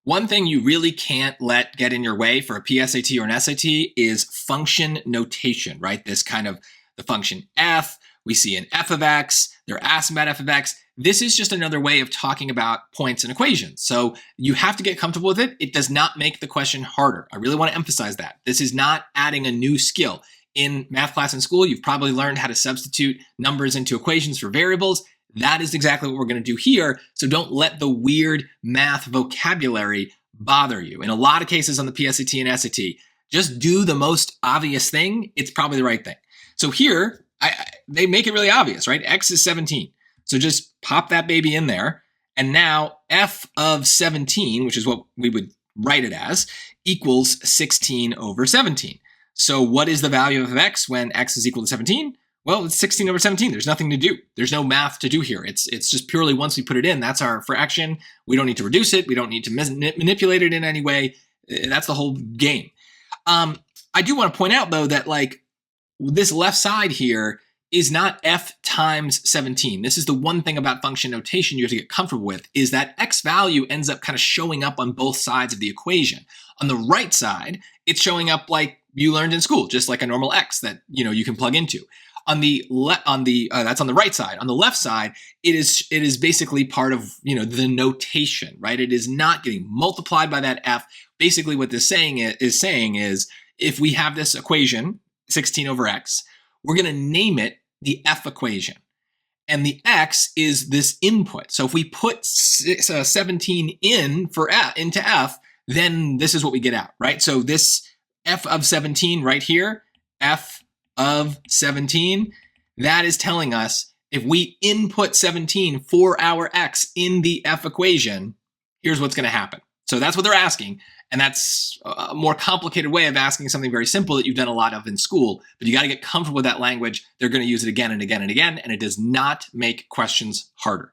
One thing you really can't let get in your way for a PSAT or an SAT is function notation, right? This kind of the function f, we see an f of x, they're asked about f of x. This is just another way of talking about points and equations. So you have to get comfortable with it. It does not make the question harder. I really want to emphasize that. This is not adding a new skill. In math class in school, you've probably learned how to substitute numbers into equations for variables. That is exactly what we're going to do here. So don't let the weird math vocabulary bother you. In a lot of cases on the PSAT and SAT, just do the most obvious thing. It's probably the right thing. So here, they make it really obvious, right? X is 17. So just pop that baby in there. And now f of 17, which is what we would write it as, equals 16 over 17. So what is the value of x when x is equal to 17? Well, it's 16 over 17. There's nothing to do. There's no math to do here. It's just purely once we put it in, that's our fraction. We don't need to reduce it. We don't need to manipulate it in any way. That's the whole game. I do want to point out, though, that like this left side here is not f times 17. This is the one thing about function notation you have to get comfortable with, is that x value ends up kind of showing up on both sides of the equation. On the right side, it's showing up like you learned in school, just like a normal x that you can plug into. That's on the right side. On the left side, it is basically part of the notation, right? It is not getting multiplied by that f. Basically, what this is saying is if we have this equation 16 over x, we're going to name it the f equation, and the x is this input. So if we put 17 into f, then this is what we get out, right? So this f of 17 right here, f of 17, that is telling us if we input 17 for our x in the f equation, here's what's going to happen. So that's what they're asking, and that's a more complicated way of asking something very simple that you've done a lot of in school, but you got to get comfortable with that language. They're going to use it again and again and again, and it does not make questions harder.